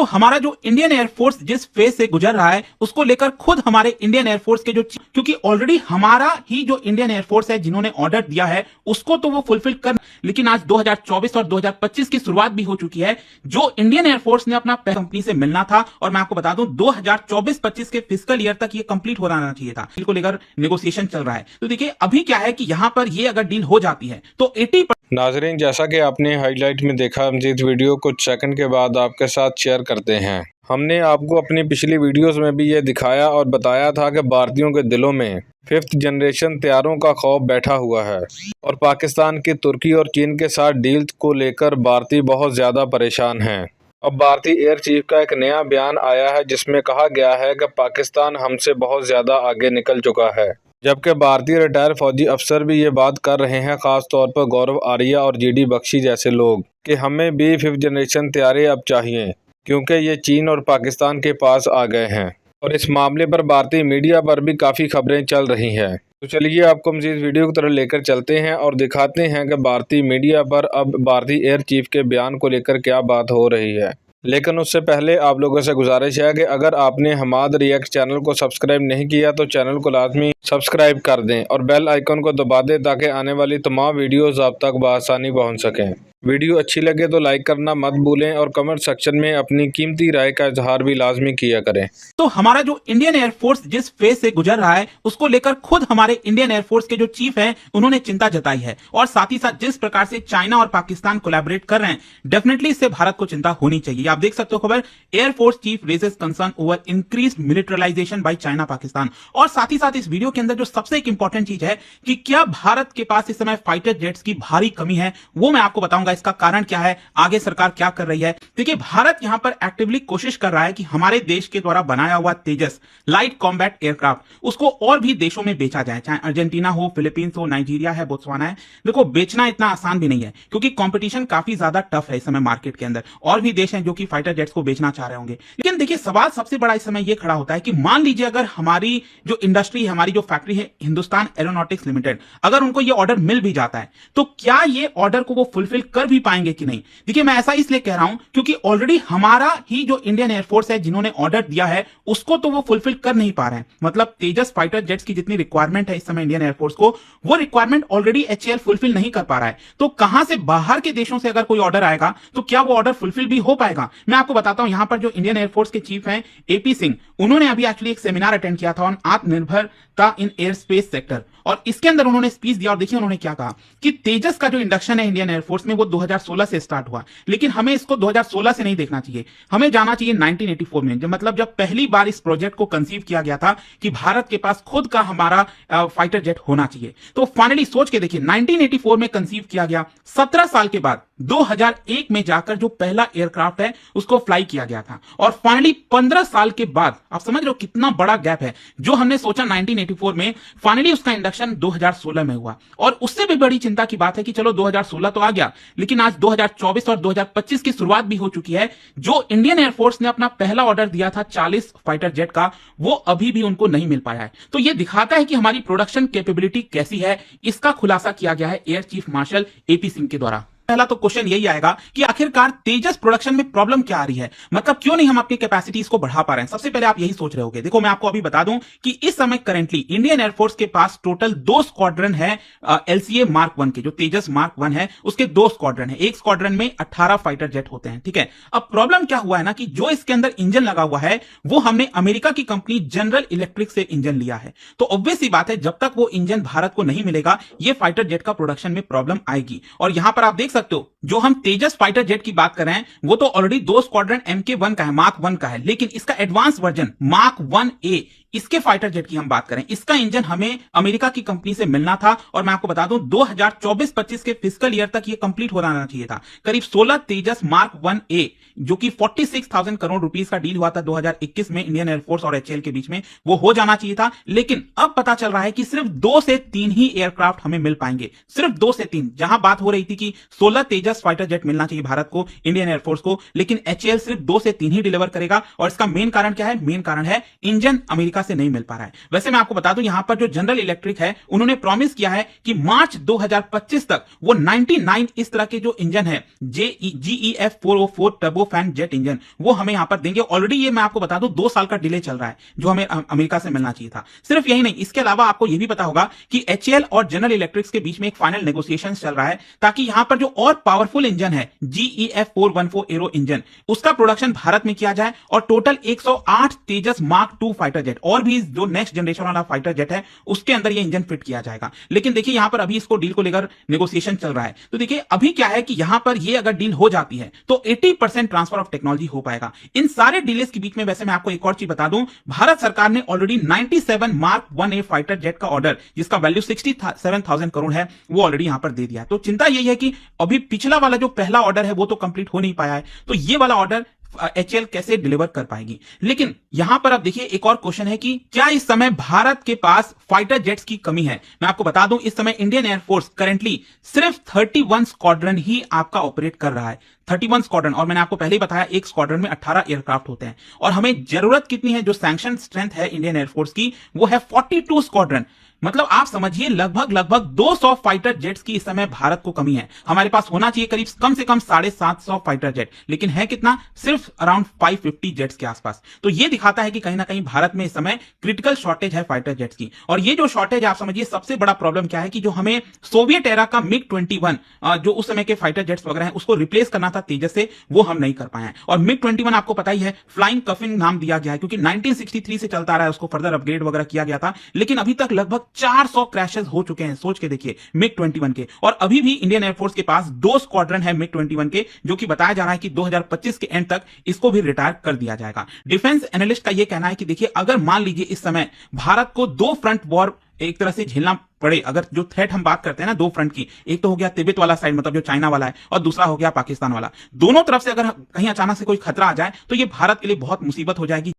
हमारा जो Indian air force जिस फेज से गुजर रहा है उसको लेकर खुद हमारे इंडियन एयरफोर्स के जो, क्योंकि ऑलरेडी हमारा ही जो इंडियन एयरफोर्स है जिन्होंने ऑर्डर दिया है उसको तो वो फुलफिल कर, लेकिन आज 2024 और 2025 की शुरुआत भी हो चुकी है। जो इंडियन एयरफोर्स ने अपना कंपनी से मिलना था, और मैं आपको बता दूं 2024-25 के फिस्कल ईयर तक ये कंप्लीट हो जाना चाहिए था, को लेकर नेगोशिएशन चल रहा है। तो देखिए अभी क्या है कि यहां पर ये अगर डील हो जाती है तो 80। नाजरीन, जैसा कि आपने हाईलाइट में देखा, हम इस वीडियो कुछ सेकंड के बाद आपके साथ शेयर करते हैं। हमने आपको अपनी पिछली वीडियोस में भी ये दिखाया और बताया था कि भारतीयों के दिलों में 5th जनरेशन तैयारों का खौफ बैठा हुआ है और पाकिस्तान की तुर्की और चीन के साथ डील को लेकर भारतीय बहुत ज़्यादा परेशान हैं। अब भारतीय एयर चीफ का एक नया बयान आया है जिसमें कहा गया है कि पाकिस्तान हमसे बहुत ज़्यादा आगे निकल चुका है, जबकि भारतीय रिटायर फौजी अफसर भी ये बात कर रहे हैं, खास तौर पर गौरव आर्या और जीडी बख्शी जैसे लोग, कि हमें भी 5th जनरेशन तैयारे अब चाहिए क्योंकि ये चीन और पाकिस्तान के पास आ गए हैं। और इस मामले पर भारतीय मीडिया पर भी काफ़ी खबरें चल रही हैं। तो चलिए आपको हम इस वीडियो की तरफ लेकर चलते हैं और दिखाते हैं कि भारतीय मीडिया पर अब भारतीय एयर चीफ के बयान को लेकर क्या बात हो रही है। लेकिन उससे पहले आप लोगों से गुजारिश है कि अगर आपने हमाद रिएक्ट चैनल को सब्सक्राइब नहीं किया तो चैनल को लाजमी सब्सक्राइब कर दें और बेल आइकन को दबा दें ताकि आने वाली तमाम वीडियोस आप तक बआसानी पहुंच सकें। वीडियो अच्छी लगे तो लाइक करना मत भूलें और कमेंट सेक्शन में अपनी कीमती राय का इजहार भी लाजमी किया करें। तो हमारा जो इंडियन एयरफोर्स जिस फेज से गुजर रहा है उसको लेकर खुद हमारे इंडियन एयरफोर्स के जो चीफ हैं उन्होंने चिंता जताई है, और साथ ही साथ जिस प्रकार से चाइना और पाकिस्तान कोलैबोरेट कर रहे हैं, डेफिनेटली इससे भारत को चिंता होनी चाहिए। आप देख सकते हो खबर, air force chief raises concern over increased militarisation by China Pakistan. और साथ ही साथ इस वीडियो के अंदर जो सबसे एक इंपॉर्टेंट चीज है कि क्या भारत के पास इस समय फाइटर जेट्स की भारी कमी है, वो मैं आपको बताऊंगा। इसका कारण क्या है, आगे सरकार क्या कर रही है। देखिए भारत यहां पर एक्टिवली कोशिश कर रहा है कि हमारे देश के द्वारा बनाया हुआ तेजस लाइट कॉम्बैट एयरक्राफ्ट उसको और भी देशों में बेचा जाए, चाहे अर्जेंटीना हो, फिलीपींस हो, नाइजीरिया है, बोत्सवाना है। देखो बेचना इतना आसान भी नहीं है क्योंकि कंपटीशन काफी ज्यादा टफ है इस समय मार्केट के अंदर। और भी देश हैं जो कि फाइटर जेट्स को बेचना चाह रहे होंगे। लेकिन देखिए सवाल सबसे बड़ा इस समय यह खड़ा होता है कि मान लीजिए अगर हमारी जो इंडस्ट्री है, हमारी जो फैक्ट्री है हिंदुस्तान एरोनॉटिक्स लिमिटेड, अगर उनको यह ऑर्डर मिल भी जाता है तो क्या ये ऑर्डर को वो फुलफिल कर भी पाएंगे कि नहीं। देखिए मैं ऐसा इसलिए कह रहा हूं क्योंकि ऑलरेडी हमारा ही जो इंडियन एयरफोर्स है जिन्होंने ऑर्डर दिया है उसको तो वो फुलफिल कर नहीं पा रहे हैं। मतलब तेजस फाइटर जेट्स की जितनी रिक्वायरमेंट है इस समय इंडियन एयरफोर्स को, वो रिक्वायरमेंट ऑलरेडी एचएएल फुलफिल नहीं कर पा रहा है। तो कहां से बाहर के देशों से अगर कोई ऑर्डर आएगा तो क्या वो ऑर्डर फुलफिल भी हो पाएगा। मैं आपको बताता हूं, यहां पर जो इंडियन एयरफोर्स के चीफ हैं एपी सिंह, उन्होंने अभी एक्चुअली एक सेमिनार अटेंड किया था ऑन आत्मनिर्भरता इन एयर स्पेस सेक्टर, और इसके अंदर उन्होंने स्पीच दिया। और देखिए उन्होंने क्या कहा कि तेजस का जो इंडक्शन है इंडियन एयरफोर्स में वो 2016 से स्टार्ट हुआ, लेकिन हमें इसको 2016 से नहीं देखना चाहिए, हमें जाना चाहिए 1984 में, मतलब जब पहली बार इस प्रोजेक्ट को कंसीव किया गया था कि भारत के पास खुद का हमारा फाइटर जेट होना चाहिए। तो फाइनली सोच के देखिए 1984 में कंसीव किया गया, 17 साल के बाद 2001 में जाकर जो पहला एयरक्राफ्ट है उसको फ्लाई किया गया था, और फाइनली 15 साल के बाद, आप समझ रहे हो कितना बड़ा गैप है, जो हमने सोचा 1984 में, फाइनली उसका इंडक्शन 2016 में हुआ। और उससे भी बड़ी चिंता की बात है कि चलो 2016 तो आ गया, लेकिन आज 2024 और 2025 की शुरुआत भी हो चुकी है। जो इंडियन एयरफोर्स ने अपना पहला ऑर्डर दिया था 40 फाइटर जेट का, वो अभी भी उनको नहीं मिल पाया है। तो यह दिखाता है कि हमारी प्रोडक्शन कैपेबिलिटी कैसी है, इसका खुलासा किया गया है air chief marshal AP Singh के द्वारा। पहला तो क्वेश्चन यही आएगा कि आखिरकार तेजस प्रोडक्शन में प्रॉब्लम क्या आ रही है, मतलब क्यों नहीं हम अपनी कैपेसिटीज को बढ़ा पा रहे हैं। सबसे पहले आप यही सोच रहे होंगे, देखो मैं आपको अभी बता दूं कि इस समय करेंटली इंडियन एयरफोर्स के पास टोटल 2 स्क्वाड्रन है एलसीए मार्क 1 के, जो तेजस मार्क 1 है उसके 2 स्क्वाड्रन है, एक स्क्वाड्रन में 18 फाइटर जेट होते हैं, ठीक है। अब प्रॉब्लम क्या हुआ है ना कि जो इसके अंदर इंजन लगा हुआ है वो हमने अमेरिका की कंपनी जनरल इलेक्ट्रिक से इंजन लिया है। तो ऑब्वियस सी बात है जब तक वो इंजन भारत को नहीं मिलेगा ये फाइटर जेट का प्रोडक्शन में प्रॉब्लम आएगी। और यहां पर आप देख सकते हो जो हम तेजस फाइटर जेट की बात कर रहे हैं वो तो ऑलरेडी 2 स्क्वाड्रन MK1 का है, मार्क 1 का है, लेकिन इसका एडवांस वर्जन मार्क 1A, इसके फाइटर जेट की हम बात करें, इसका इंजन हमें अमेरिका की कंपनी से मिलना था। और मैं आपको बता दूं 2024-25 के फिस्कल ईयर तक ये कंप्लीट हो जाना चाहिए था। करीब 16 तेजस मार्क 1A जो कि 46,000 करोड़ रुपीस का डील हुआ था 2021 में इंडियन एयरफोर्स और एचएएल के बीच में, वो हो जाना चाहिए था। लेकिन अब पता चल रहा है कि सिर्फ 2 से 3 ही एयरक्राफ्ट हमें मिल पाएंगे, सिर्फ 2 से 3। जहां बात हो रही थी कि 16 तेजस फाइटर जेट मिलना चाहिए भारत को, इंडियन एयरफोर्स को, लेकिन एचएएल सिर्फ 2 से 3 ही डिलीवर करेगा। और इसका मेन कारण क्या है, मेन कारण है इंजन अमेरिका से नहीं मिल पा रहा है। वैसे मैं आपको बता दूं, यहां पर जो जनरल इलेक्ट्रिक है उन्होंने प्रॉमिस किया है कि मार्च 2025 तक वो 99 इस तरह के जो इंजन है GEF 404 टर्बोफैन जेट इंजन वो हमें यहां पर देंगे। ऑलरेडी ये मैं आपको बता दूं 2 साल का डिले चल रहा है जो हमें अमेरिका से मिलना चाहिए था। सिर्फ यही नहीं, इसके अलावा आपको यह भी पता होगा कि HAL और जनरल इलेक्ट्रिक्स के बीच में एक फाइनल नेगोशिएशन चल रहा है ताकि यहां पर जो और पावरफुल इंजन है GEF 414 एरो इंजन उसका प्रोडक्शन भारत में किया जाए और टोटल 108 तेजस मार्क 2 फाइटर जेट और भी जो नेक्स्ट जनरेशन वाला फाइटर जेट है उसके अंदर ये इंजन फिट किया जाएगा। लेकिन देखिए यहां पर अभी इसको डील को लेकर नेगोशिएशन चल रहा है। तो देखिए अभी क्या है कि यहां पर ये अगर डील हो जाती है तो 80% ट्रांसफर ऑफ टेक्नोलॉजी हो पाएगा। इन सारे डीलेस के बीच में वैसे मैं आपको एक और चीज बता दूं, भारत सरकार ने already 97 mark 1A fighter jet का ऑर्डर जिसका वैल्यू 67,000 करोड़ है वो ऑलरेडी यहां पर दे दिया है। तो चिंता यही है कि अभी पिछला वाला जो पहला ऑर्डर है वो तो कंप्लीट हो नहीं पाया है, तो ये वाला ऑर्डर HAL कैसे डिलीवर कर पाएगी। लेकिन यहां पर अब देखिए एक और क्वेश्चन है कि क्या इस समय भारत के पास फाइटर जेट्स की कमी है। मैं आपको बता दूं इस समय इंडियन एयरफोर्स करंटली सिर्फ 31 स्क्वाड्रन ही आपका ऑपरेट कर रहा है, 31 स्क्वाड्रन। और मैंने आपको पहले ही बताया एक स्क्वाड्रन में 18 एयरक्राफ्ट होते हैं और हमें जरूरत कितनी है, जो सैंक्शन स्ट्रेंथ है इंडियन एयरफोर्स की वो है 42 स्क्वाड्रन। मतलब आप समझिए लगभग 200 फाइटर जेट्स की इस समय भारत को कमी है। हमारे पास होना चाहिए करीब कम से कम 750 फाइटर जेट, लेकिन है कितना, सिर्फ अराउंड 550 जेट्स के आसपास। तो ये दिखाता है कि कहीं ना कहीं भारत में इस समय क्रिटिकल शॉर्टेज है फाइटर जेट्स की। और ये जो शॉर्टेज आप समझिए सबसे बड़ा प्रॉब्लम क्या है कि जो हमें सोवियत एरा का MiG-21 जो उस समय के फाइटर जेट्स वगैरह हैं उसको रिप्लेस करना था तेजस से, वो हम नहीं कर पाए हैं। और MiG-21 आपको पता ही है फ्लाइंग कफिन नाम दिया गया है क्योंकि 1963 से चलता रहा है, उसको फर्दर अपग्रेड वगैरह किया गया था, लेकिन अभी तक लगभग 400 क्रैशेस हो चुके हैं। सोच के देखिए MiG-21 के। और अभी भी इंडियन एयरफोर्स के पास 2 स्क्वाड्रन है MiG-21 के, जो कि बताया जा रहा है कि 2025 के एंड तक इसको भी रिटायर कर दिया जाएगा। डिफेंस एनालिस्ट का यह कहना है कि देखिए अगर मान लीजिए इस समय भारत को 2 फ्रंट वॉर एक तरह से झेलना पड़े, अगर जो थ्रेट हम बात करते हैं ना 2 फ्रंट की, एक तो हो गया तिब्बत वाला साइड मतलब जो चाइना वाला है और दूसरा हो गया पाकिस्तान वाला, दोनों तरफ से अगर कहीं अचानक से कोई खतरा आ जाए तो ये भारत के लिए बहुत मुसीबत हो जाएगी।